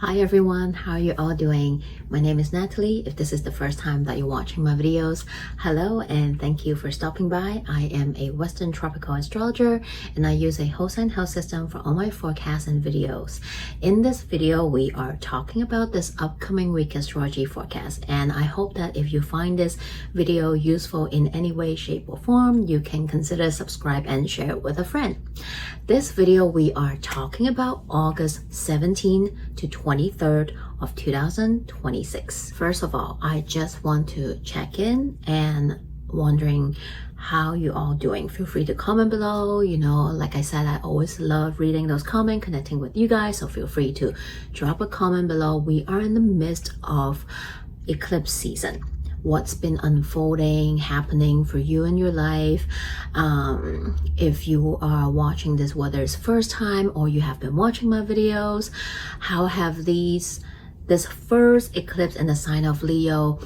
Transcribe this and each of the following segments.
Hi everyone, how are you all doing? My name is Natalie. If this is the first time that you're watching my videos, hello and thank you for stopping by. I am a Western tropical astrologer and I use a whole sign house system for all my forecasts and videos. In this video, we are talking about this upcoming week astrology forecast, and I hope that if you find this video useful in any way, shape or form, you can consider subscribe and share it with a friend. This video, we are talking about August 17 to 23rd of 2026. First of all, I just want to check in and wondering how you all doing. Feel free to comment below. You know, like I said, I always love reading those comments, connecting with you guys, so feel free to drop a comment below. We are in the midst of eclipse season. What's been unfolding, happening for you in your life. If you are watching this, whether it's first time or you have been watching my videos, how have this first eclipse in the sign of Leo,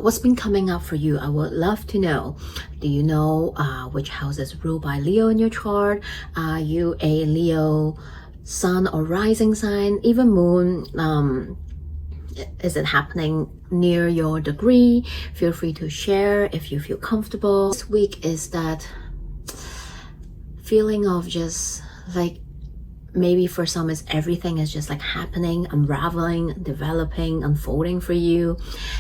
what's been coming up for you? I would love to know. Do you know which house is ruled by Leo in your chart? Are you a Leo sun or rising sign, even moon? Is it happening near your degree? Feel free to share if you feel comfortable. This week is that feeling of just like, maybe for some it's everything is just like happening, unraveling, developing, unfolding for you.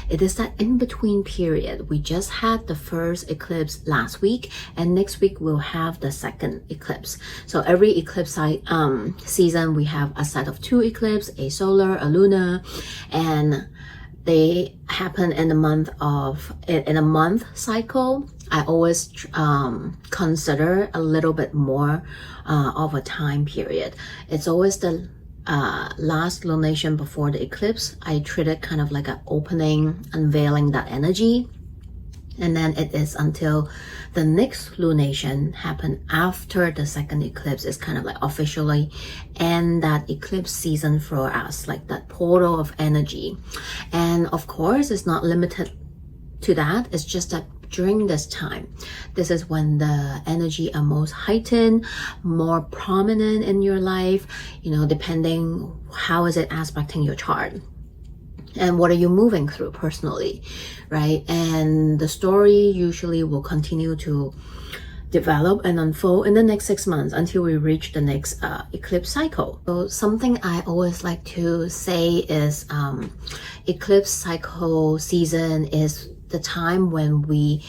It is that in-between period. We just had the first eclipse last week, and next week we'll have the second eclipse. So every eclipse season we have a set of 2 eclipses, a solar, a lunar, and they happen in a month cycle. I always consider a little bit more of a time period. It's always the last lunation before the eclipse. I treat it kind of like an opening, unveiling that energy. And then it is until the next lunation happen after the second eclipse is kind of like officially end that eclipse season for us, like that portal of energy. And of course, it's not limited to that. It's just that during this time, this is when the energy are most heightened, more prominent in your life, you know, depending how is it aspecting your chart. And what are you moving through personally, right? And the story usually will continue to develop and unfold in the next 6 months until we reach the next eclipse cycle. So something I always like to say is eclipse cycle season is the time when we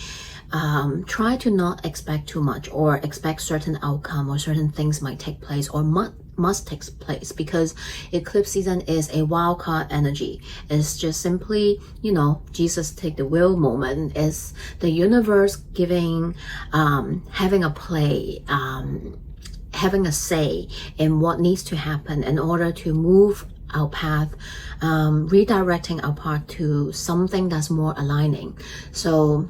try to not expect too much or expect certain outcome or certain things might take place or must take place, because eclipse season is a wild card energy. It's just simply, you know, Jesus take the wheel moment. Is the universe giving, having a play, having a say in what needs to happen in order to move our path, redirecting our path to something that's more aligning. So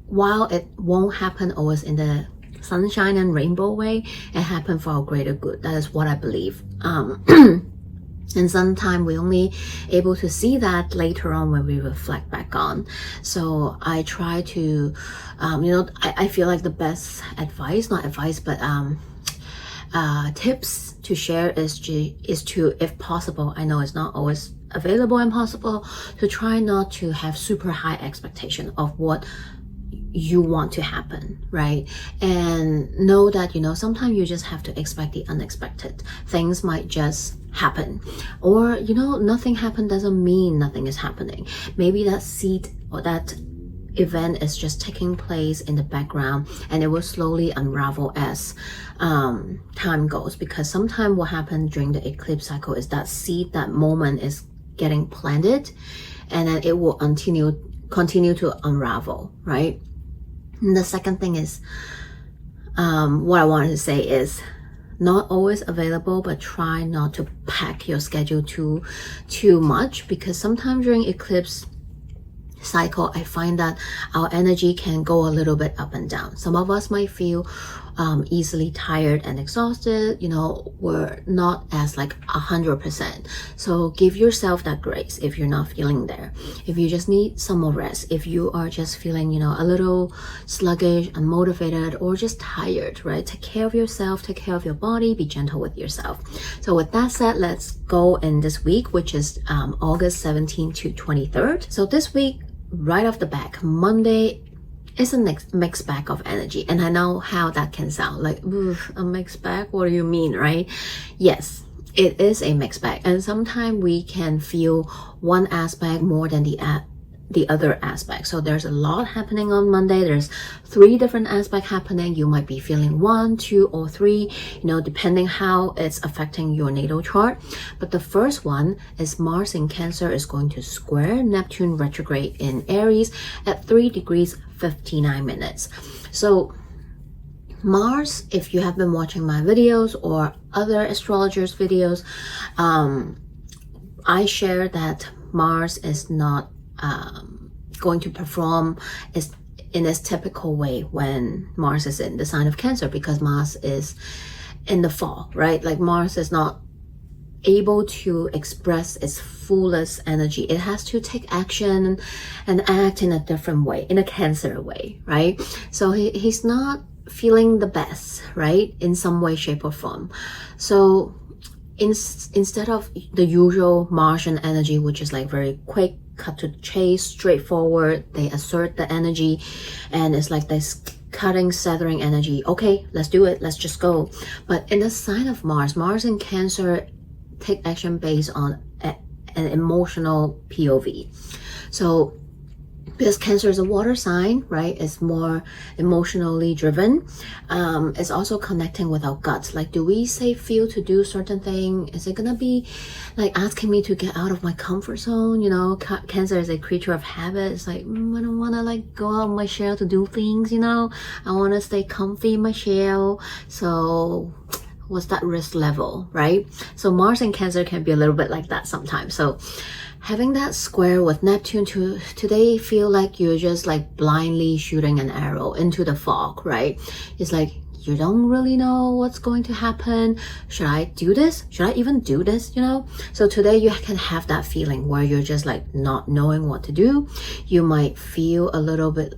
while it won't happen always in the sunshine and rainbow way, it happened for our greater good. That is what I believe. And sometimes we only able to see that later on when we reflect back on. So I try to, you know, I feel like the best advice, not advice, but tips to share is to, if possible, I know it's not always available and possible, to try not to have super high expectation of what you want to happen, right? And know that, you know, sometimes you just have to expect the unexpected. Things might just happen, or, you know, nothing happened doesn't mean nothing is happening. Maybe that seed or that event is just taking place in the background, and it will slowly unravel as time goes. Because sometimes what happened during the eclipse cycle is that seed, that moment is getting planted, and then it will continue to unravel, right? And the second thing is, what I wanted to say is, not always available, but try not to pack your schedule too much, because sometimes during eclipse cycle, I find that our energy can go a little bit up and down. Some of us might feel easily tired and exhausted, you know, we're not as like 100%. So give yourself that grace if you're not feeling there. If you just need some more rest, if you are just feeling, you know, a little sluggish, unmotivated, or just tired, right? Take care of yourself, take care of your body, be gentle with yourself. So with that said, let's go in this week, which is August 17th to 23rd. So this week, right off the back, Monday is a mixed bag of energy. And I know how that can sound like, a mixed bag? What do you mean, right? Yes, it is a mixed bag. And sometimes we can feel one aspect more than the other aspect. So there's a lot happening on Monday. There's 3 different aspects happening. You might be feeling 1, 2, or 3, you know, depending how it's affecting your natal chart. But the first one is Mars in Cancer is going to square Neptune retrograde in Aries at 3 degrees 59 minutes. So Mars, if you have been watching my videos or other astrologers videos, I share that Mars is not going to perform in its typical way when Mars is in the sign of Cancer, because Mars is in the fall, right? Like Mars is not able to express its fullest energy. It has to take action and act in a different way, in a Cancer way, right? So he's not feeling the best, right? In some way, shape, or form. So instead of the usual Martian energy, which is like very quick, cut to the chase, straightforward, they assert the energy, and it's like this cutting, severing energy. Okay, let's do it, let's just go. But in the sign of Mars in Cancer take action based on an emotional POV. So because Cancer is a water sign, right? It's more emotionally driven. It's also connecting with our guts. Like, do we feel to do certain thing? Is it gonna be like asking me to get out of my comfort zone? You know, Cancer is a creature of habit. It's like, I don't wanna like go out of my shell to do things, you know? I wanna stay comfy in my shell. So what's that risk level, right? So Mars and Cancer can be a little bit like that sometimes. So having that square with Neptune today feel like you're just like blindly shooting an arrow into the fog, right? It's like you don't really know what's going to happen. Should I do this? Should I even do this? You know? So today you can have that feeling where you're just like not knowing what to do. You might feel a little bit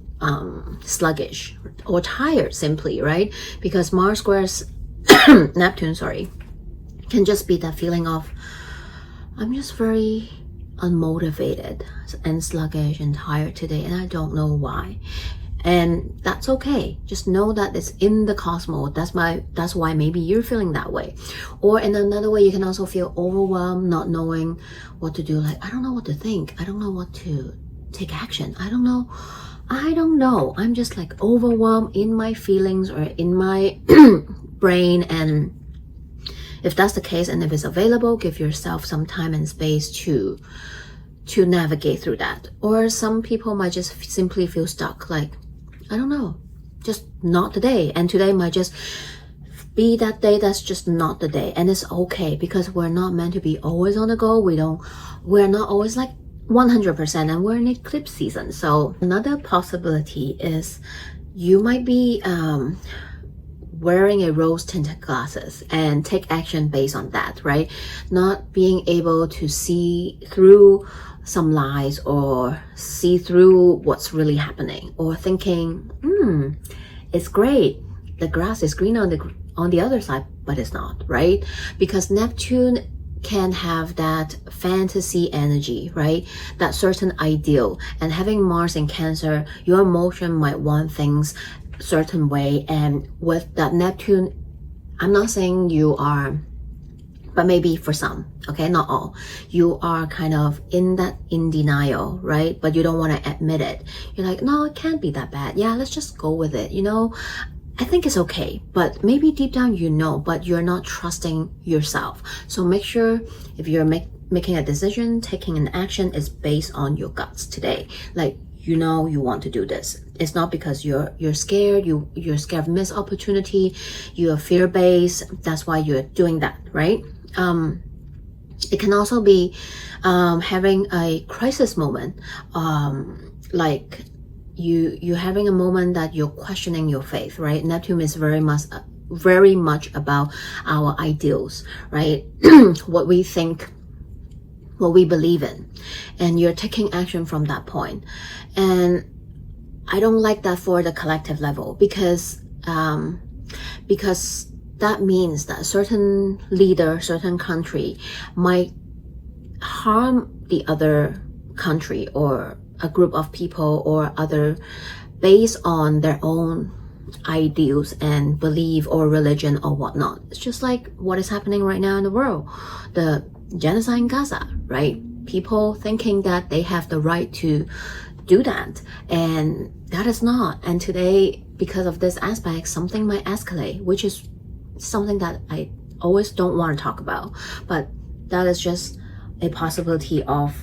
sluggish or tired simply, right? Because Mars squares Neptune, can just be that feeling of I'm just very unmotivated and sluggish and tired today, and I don't know why. And that's okay. Just know that it's in the cosmos. That's why maybe you're feeling that way. Or in another way, you can also feel overwhelmed, not knowing what to do. Like, I don't know what to think. I don't know what to take action. I don't know. I'm just like overwhelmed in my feelings or in my brain. And if that's the case, and if it's available, give yourself some time and space to navigate through that. Or some people might just simply feel stuck, like, I don't know, just not today. And today might just be that day that's just not the day. And it's okay, because we're not meant to be always on the go. We're not always like 100%, and we're in eclipse season. So another possibility is you might be wearing a rose tinted glasses and take action based on that, right? Not being able to see through some lies or see through what's really happening, or thinking, it's great, the grass is green on the other side, but it's not, right? Because Neptune can have that fantasy energy, right? That certain ideal. And having Mars in Cancer, your emotion might want things certain way. And with that Neptune, I'm not saying you are, but maybe for some, okay, not all, you are kind of in denial, right? But you don't want to admit it. You're like, no, it can't be that bad. Yeah, let's just go with it, you know? I think it's okay, but maybe deep down you know, but you're not trusting yourself. So make sure if you're making a decision, taking an action is based on your guts today. Like, you know you want to do this. It's not because you're scared, you're scared of missed opportunity, you're fear-based, that's why you're doing that, right? It can also be having a crisis moment, like you're having a moment that you're questioning your faith, right? Neptune is very much about our ideals, right? What we think, what we believe in, and you're taking action from that point. And I don't like that for the collective level, because that means that a certain leader, certain country might harm the other country or a group of people or other based on their own ideals and belief or religion or whatnot. It's just like what is happening right now in the world, the genocide in Gaza, right? People thinking that they have the right to do that, and that is not. And today, because of this aspect, something might escalate, which is something that I always don't want to talk about, but that is just a possibility of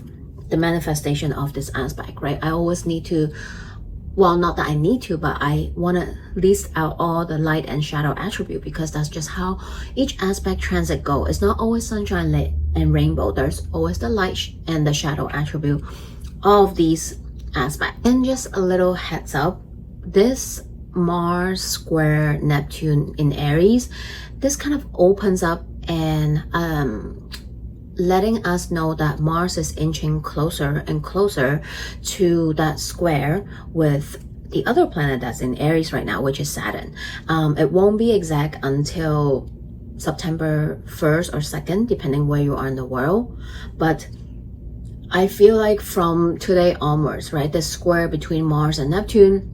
the manifestation of this aspect, right? I always need to, well, not that I need to, but I want to list out all the light and shadow attribute, because that's just how each aspect transit go. It's not always sunshine and rainbow. There's always the light and the shadow attribute of these aspects. And just a little heads up, this Mars square Neptune in Aries, this kind of opens up and letting us know that Mars is inching closer and closer to that square with the other planet that's in Aries right now, which is Saturn. It won't be exact until September 1st or 2nd, depending where you are in the world. But I feel like from today onwards, right, the square between Mars and Neptune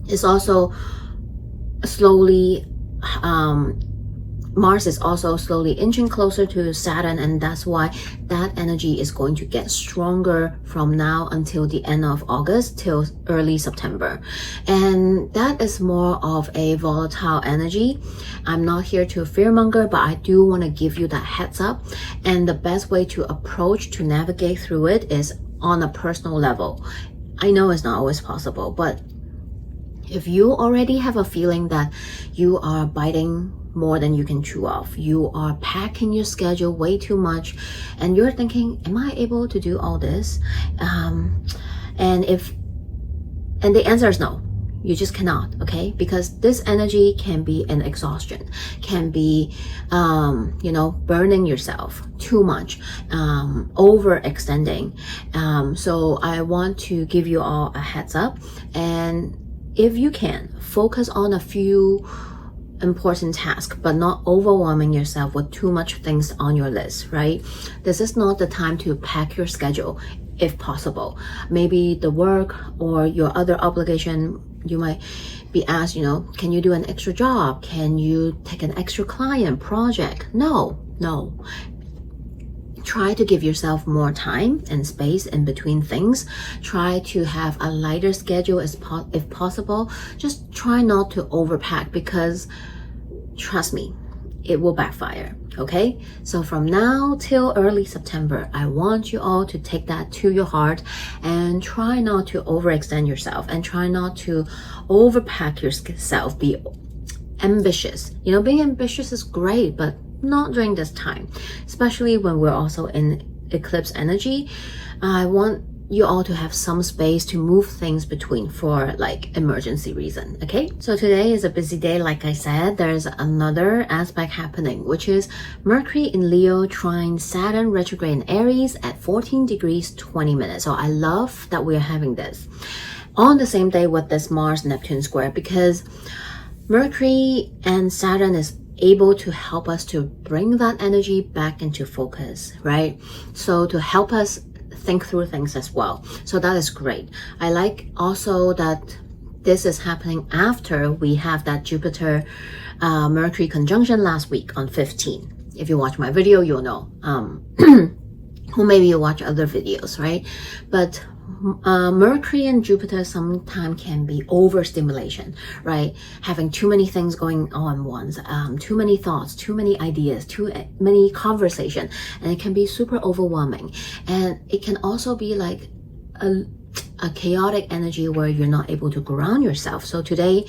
is also slowly, Mars is also slowly inching closer to Saturn, and that's why that energy is going to get stronger from now until the end of August till early September. And that is more of a volatile energy. I'm not here to fearmonger, but I do want to give you that heads up. And the best way to approach to navigate through it is on a personal level. I know it's not always possible, but if you already have a feeling that you are biting more than you can chew off, you are packing your schedule way too much, and you're thinking, am I able to do all this? And the answer is no, you just cannot, okay? Because this energy can be an exhaustion, can be, burning yourself too much, overextending. So I want to give you all a heads up, and if you can, focus on a few important tasks, but not overwhelming yourself with too much things on your list, right? This is not the time to pack your schedule, if possible. Maybe the work or your other obligation, you might be asked, can you do an extra job? Can you take an extra client project? No. Try to give yourself more time and space in between things. Try to have a lighter schedule if possible. Just try not to overpack, because trust me, it will backfire, okay? So from now till early September, I want you all to take that to your heart and try not to overextend yourself and try not to overpack yourself. Be ambitious. Being ambitious is great, but not during this time, especially when we're also in eclipse energy. I want you all to have some space to move things between for like emergency reason, okay? So today is a busy day. Like I said, there's another aspect happening, which is Mercury in Leo trine Saturn retrograde in Aries at 14 degrees 20 minutes. So I love that we're having this on the same day with this Mars Neptune square, because Mercury and Saturn is able to help us to bring that energy back into focus, right? So to help us think through things as well. So that is great. I like also that this is happening after we have that Jupiter Mercury conjunction last week on 15. If you watch my video, you'll know. Or maybe you watch other videos, right? But Mercury and Jupiter sometimes can be overstimulation, right? Having too many things going on once, too many thoughts, too many ideas, too many conversation, and it can be super overwhelming. And it can also be like a chaotic energy where you're not able to ground yourself. So today,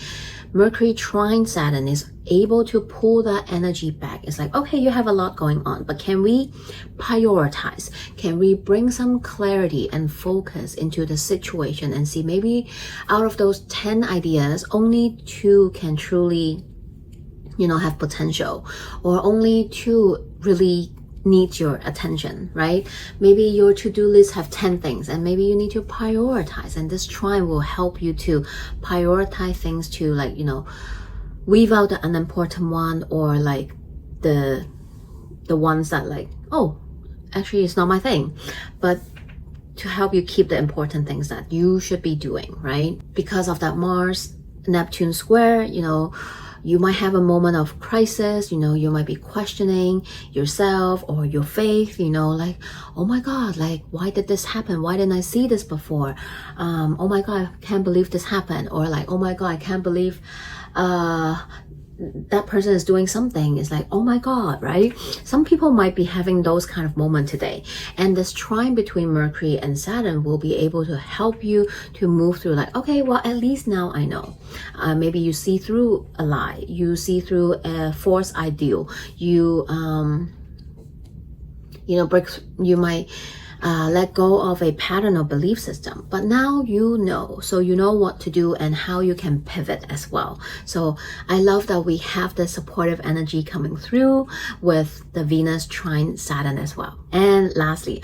Mercury trine Saturn is able to pull that energy back. It's like, okay, you have a lot going on, but can we prioritize? Can we bring some clarity and focus into the situation and see maybe out of those 10 ideas, only 2 can truly, have potential, or only 2 really needs your attention, right? Maybe your to-do list have 10 things and maybe you need to prioritize, and this trine will help you to prioritize things to weave out the unimportant one, or like the ones that like, oh, actually it's not my thing, but to help you keep the important things that you should be doing, right? Because of that Mars Neptune square, you might have a moment of crisis, you might be questioning yourself or your faith, like, oh my God, like, why did this happen? Why didn't I see this before? Oh my God, I can't believe this happened. Or like, oh my God, I can't believe that person is doing something. It's like, oh my God, right? Some people might be having those kind of moments today. And this trine between Mercury and Saturn will be able to help you to move through like, okay, well, at least now I know. Maybe you see through a lie. You see through a false ideal. You might let go of a pattern or belief system, but now so you know what to do and how you can pivot as well. So I love that we have the supportive energy coming through with the Venus trine Saturn as well. And lastly,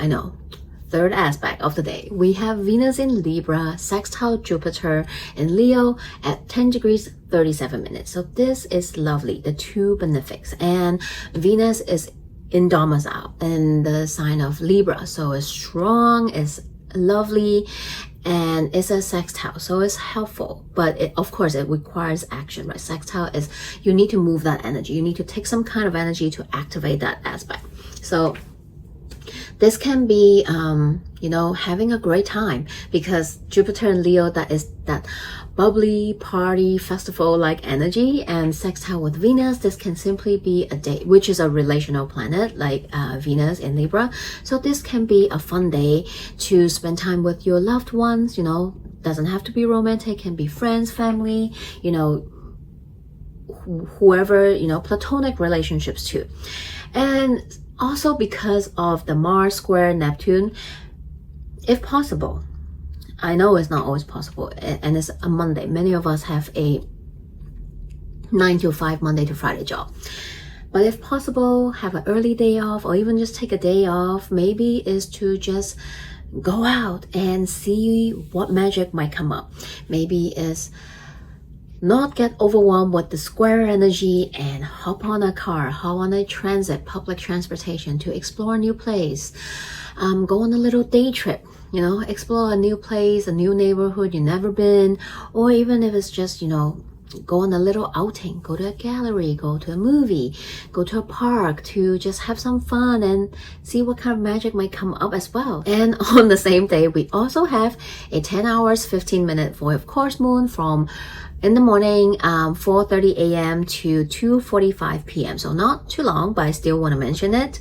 third aspect of the day, we have Venus in Libra, sextile Jupiter in Leo at 10 degrees 37 minutes. So this is lovely, the 2 benefics, and Venus is in domicile in the sign of Libra, so it's strong, it's lovely, and it's a sextile, so it's helpful, but of course it requires action, right? Sextile is, you need to move that energy, you need to take some kind of energy to activate that aspect. So this can be having a great time, because Jupiter in Leo, that is that bubbly party festival like energy, and sextile with Venus, this can simply be a day, which is a relational planet like Venus in Libra. So this can be a fun day to spend time with your loved ones, doesn't have to be romantic, can be friends, family, whoever, platonic relationships too. And also because of the Mars square Neptune, if possible, I know it's not always possible, and it's a Monday. Many of us have a 9 to 5 Monday to Friday job. But if possible, have an early day off, or even just take a day off. Maybe is to just go out and see what magic might come up. Maybe is not get overwhelmed with the square energy and hop on a car, hop on a transit, public transportation to explore a new place. Go on a little day trip, explore a new place, a new neighborhood you've never been, or even if it's just, go on a little outing, go to a gallery, go to a movie, go to a park to just have some fun and see what kind of magic might come up as well. And on the same day, we also have a 10 hours, 15-minute void of course moon from in the morning, 4:30 a.m. to 2:45 p.m. So not too long, but I still want to mention it.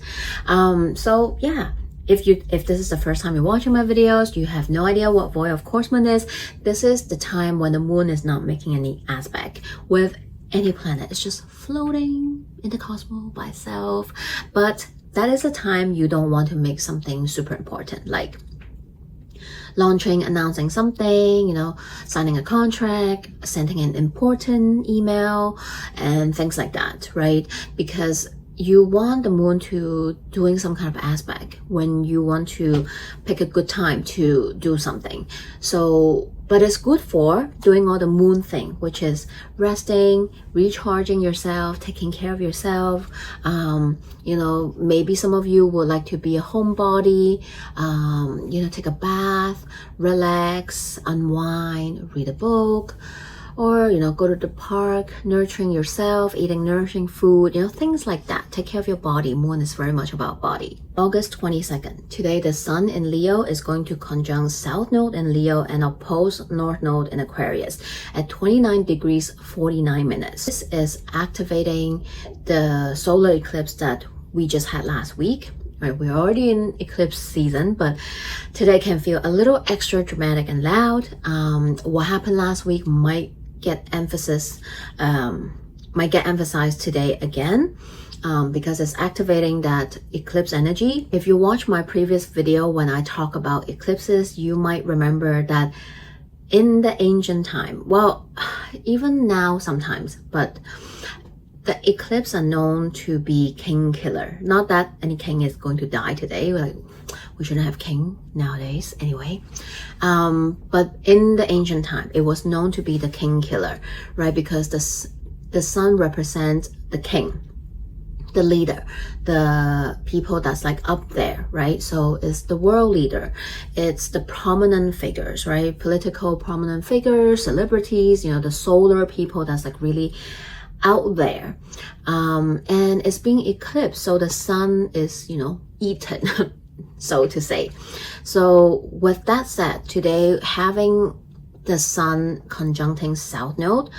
So yeah. If this is the first time you're watching my videos, you have no idea what void of course moon is, this is the time when the moon is not making any aspect with any planet. It's just floating in the cosmos by itself. But that is a time you don't want to make something super important, like launching, announcing something, signing a contract, sending an important email, and things like that, right? Because you want the moon to doing some kind of aspect when you want to pick a good time to do something. So, but it's good for doing all the moon thing, which is resting, recharging yourself, taking care of yourself. Maybe some of you would like to be a homebody, take a bath, relax, unwind, read a book, or go to the park, nurturing yourself, eating nourishing food, things like that. Take care of your body. Moon is very much about body. August 22nd. Today the sun in Leo is going to conjunct south node in Leo and oppose north node in Aquarius at 29 degrees 49 minutes. This is activating the solar eclipse that we just had last week, right? We're already in eclipse season, but today can feel a little extra dramatic and loud. What happened last week might get emphasized today again. Because it's activating that eclipse energy. If you watch my previous video when I talk about eclipses, you might remember that in the ancient time, well, even now sometimes, but the eclipse are known to be king killer. Not that any king is going to die today. Like, we shouldn't have king nowadays anyway. But in the ancient time, it was known to be the king killer, right? Because the sun represents the king, the leader, the people that's like up there, right? So it's the world leader, it's the prominent figures, right? Political prominent figures, celebrities, the solar people that's like really out there. And it's being eclipsed, so the sun is, eaten, so to say. So with that said, today having the sun conjuncting south node,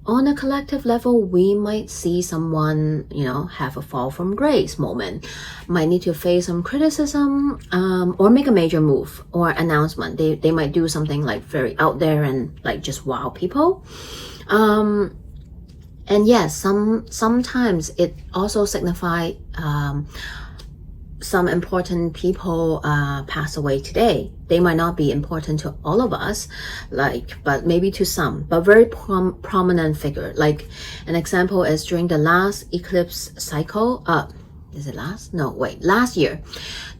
on a collective level, we might see someone, have a fall from grace moment, might need to face some criticism, or make a major move or announcement. They might do something like very out there and like just wow people. And yes, sometimes it also signifies some important people pass away today. They might not be important to all of us, but maybe to some, but very prominent figure. Like an example is during the last eclipse cycle. Is it last? No, wait, last year,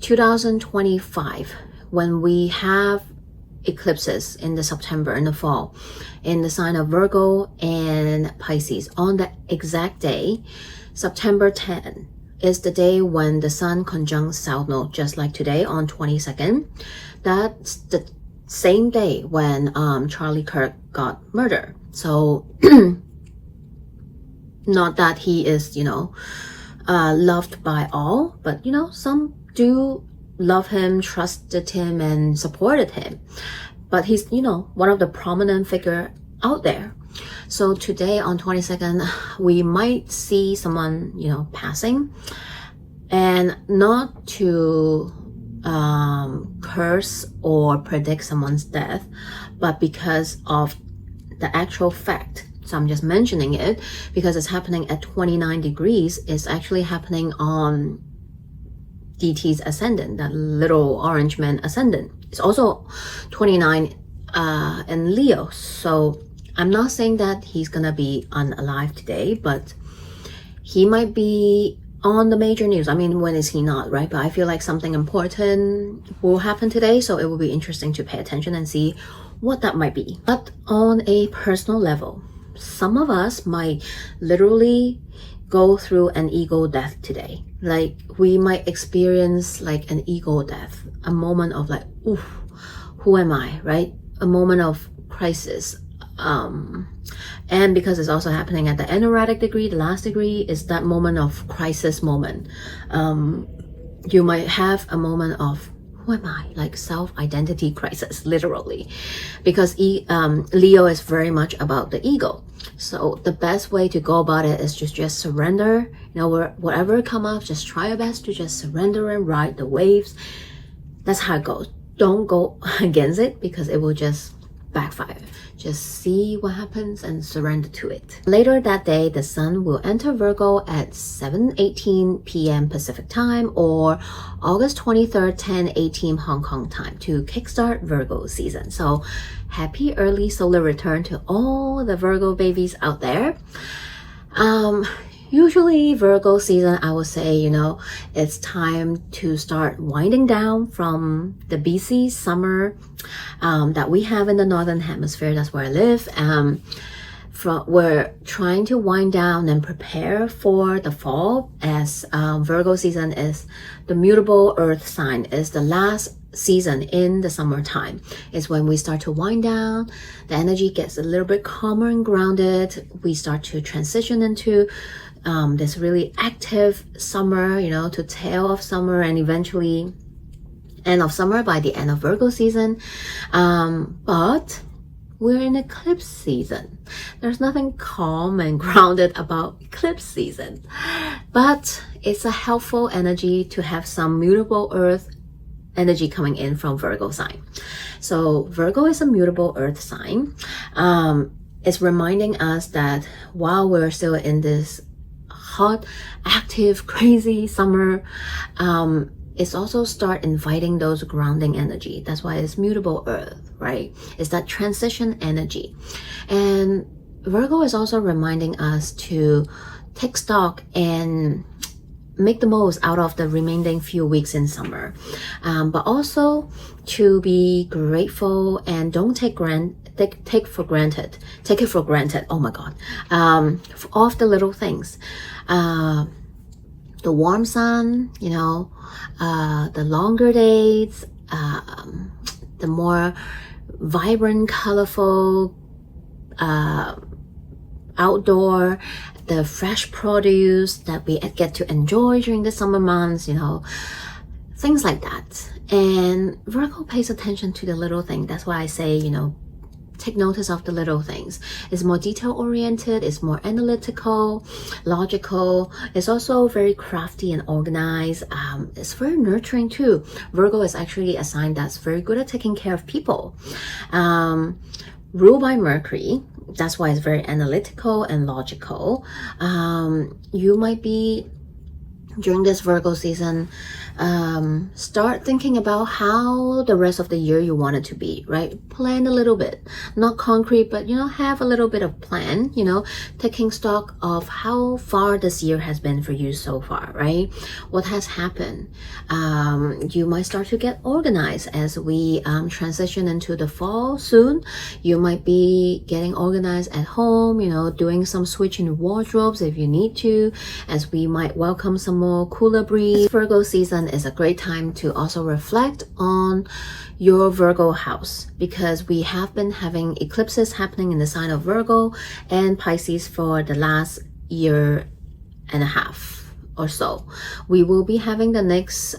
2025, when we have eclipses in the September, in the fall, in the sign of Virgo and Pisces, on the exact day, September 10, is the day when the sun conjuncts south node, just like today on 22nd. That's the same day when Charlie Kirk got murdered. So not that he is, loved by all, but some do love him, trusted him, and supported him. But he's, one of the prominent figure out there. So today on 22nd, we might see someone, passing, and not to curse or predict someone's death, but because of the actual fact. So I'm just mentioning it because it's happening at 29 degrees. It's actually happening on DT's ascendant, that little orange man ascendant. It's also 29 in Leo. So I'm not saying that he's gonna be unalive today, but he might be on the major news. I mean, when is he not, right? But I feel like something important will happen today, so it will be interesting to pay attention and see what that might be. But on a personal level, some of us might literally go through an ego death today. Like, we might experience like an ego death, a moment of like, oof, who am I, right? A moment of crisis. And because it's also happening at the energetic degree, the last degree is that moment of crisis moment. You might have a moment of, who am I? Like self-identity crisis, literally. Because Leo is very much about the ego. So the best way to go about it is just surrender. Whatever comes up, just try your best to just surrender and ride the waves. That's how it goes. Don't go against it because it will just backfire. Just see what happens and surrender to it. Later that day, the sun will enter Virgo at 7:18 p.m. Pacific time, or August 23rd, 10:18 Hong Kong time, to kickstart Virgo season. So happy early solar return to all the Virgo babies out there. Usually Virgo season, I would say, it's time to start winding down from the busy summer that we have in the Northern Hemisphere. That's where I live. We're trying to wind down and prepare for the fall, as Virgo season is the mutable earth sign, is the last season in the summertime. Is when we start to wind down, the energy gets a little bit calmer and grounded. We start to transition into this really active summer, to tail of summer, and eventually end of summer by the end of Virgo season. But we're in eclipse season. There's nothing calm and grounded about eclipse season, but it's a helpful energy to have some mutable earth energy coming in from Virgo sign. So Virgo is a mutable earth sign. It's reminding us that while we're still in this hot, active, crazy summer, it's also start inviting those grounding energy. That's why it's mutable earth, right? It's that transition energy. And Virgo is also reminding us to take stock and make the most out of the remaining few weeks in summer, but also to be grateful and don't take it for granted. Oh my God, of the little things, the warm sun, you know, the longer days, the more vibrant, colorful, outdoor, the fresh produce that we get to enjoy during the summer months, you know, things like that. And Virgo pays attention to the little thing. That's why I say, you know, take notice of the little things. It's more detail oriented, it's more analytical, logical. It's also very crafty and organized. It's very nurturing too. Virgo is actually a sign that's very good at taking care of people. Ruled by Mercury. That's why it's very analytical and logical. You might be, during this Virgo season, start thinking about how the rest of the year you want it to be, right? Plan a little bit, not concrete, but, you know, have a little bit of plan, you know, taking stock of how far this year has been for you so far, right? What has happened? You might start to get organized as we transition into the fall soon. You might be getting organized at home, you know, doing some switching wardrobes if you need to, as we might welcome some more cooler breeze. Virgo season is a great time to also reflect on your Virgo house, because we have been having eclipses happening in the sign of Virgo and Pisces for the last year and a half or so. We will be having the next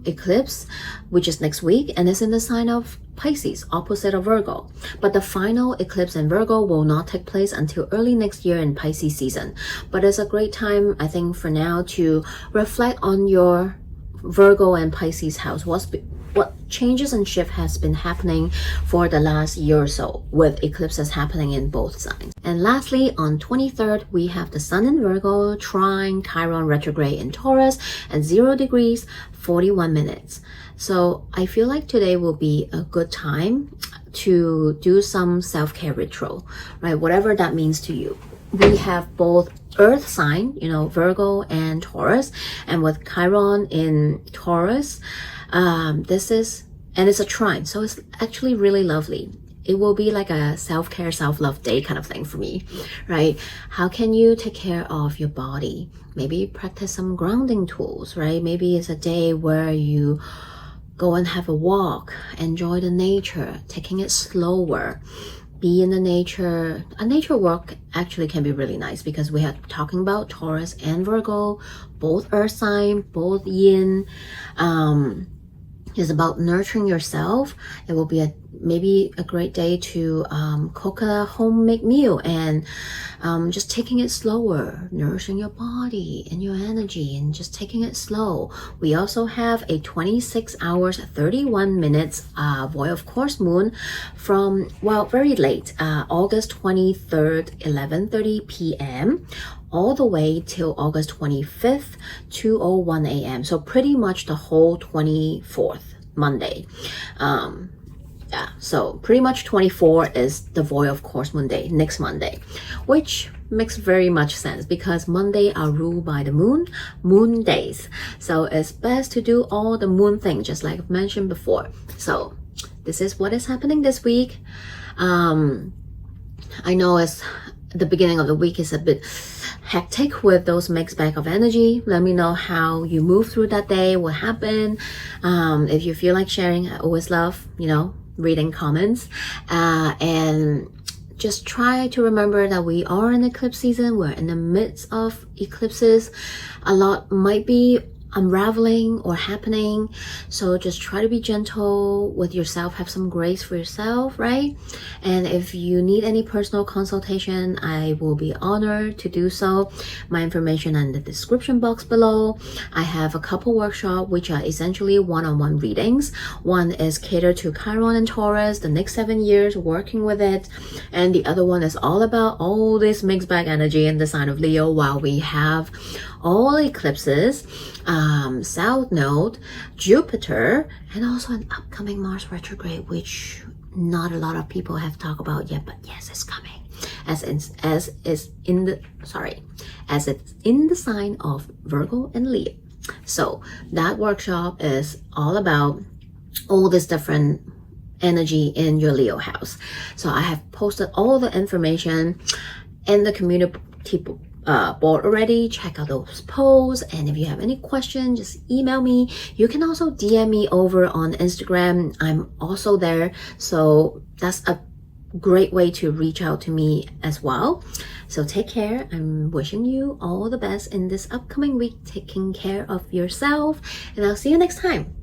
eclipse, which is next week, and it's in the sign of Pisces, opposite of Virgo. But the final eclipse in Virgo will not take place until early next year in Pisces season. But it's a great time, I think, for now to reflect on your Virgo and Pisces house. What changes and shift has been happening for the last year or so, with eclipses happening in both signs. And lastly, on 23rd, we have the Sun in Virgo, trine Chiron retrograde in Taurus at 0 degrees, 41 minutes. So I feel like today will be a good time to do some self-care ritual, right? Whatever that means to you. We have both earth sign, you know, Virgo and Taurus, and with Chiron in Taurus, it's a trine, so it's actually really lovely. It will be like a self-care, self-love day kind of thing for me, right? How can you take care of your body? Maybe practice some grounding tools, right? Maybe it's a day where you go and have a walk, enjoy the nature, taking it slower, be in the nature. A nature walk actually can be really nice, because we are talking about Taurus and Virgo, both earth sign, both yin. It's about nurturing yourself. It will be maybe a great day to cook a homemade meal and just taking it slower, nourishing your body and your energy, and just taking it slow. We also have a 26 hours 31 minutes void of course moon from, well, very late, August 23rd 11:30 p.m. all the way till August 25th 2:01 a.m. So pretty much the whole 24th Monday. Yeah, so pretty much 24 is the void of course moon day, next Monday, which makes very much sense because Monday are ruled by the moon days. So it's best to do all the moon things, just like I've mentioned before. So this is what is happening this week. I know it's the beginning of the week is a bit hectic with those mixed bag of energy. Let me know how you move through that day, what happened. If you feel like sharing, I always love, you know, reading comments. And just try to remember that we are in eclipse season. We're in the midst of eclipses. A lot might be unraveling or happening. So just try to be gentle with yourself, have some grace for yourself, right? And if you need any personal consultation, I will be honored to do so. My information in the description box below. I have a couple workshops which are essentially one-on-one readings. One is catered to Chiron and Taurus, the next 7 years working with it, and the other one is all about all this mixed bag energy in the sign of Leo, while we have all eclipses, South Node, Jupiter, and also an upcoming Mars retrograde, which not a lot of people have talked about yet, but yes, it's coming. As it's in the sign of Virgo and Leo. So that workshop is all about all this different energy in your Leo house. So I have posted all the information in the community board already. Check out those posts, and if you have any questions, just email me. You can also DM me over on Instagram. I'm also there, so that's a great way to reach out to me as well. So take care. I'm wishing you all the best in this upcoming week, taking care of yourself, and I'll see you next time.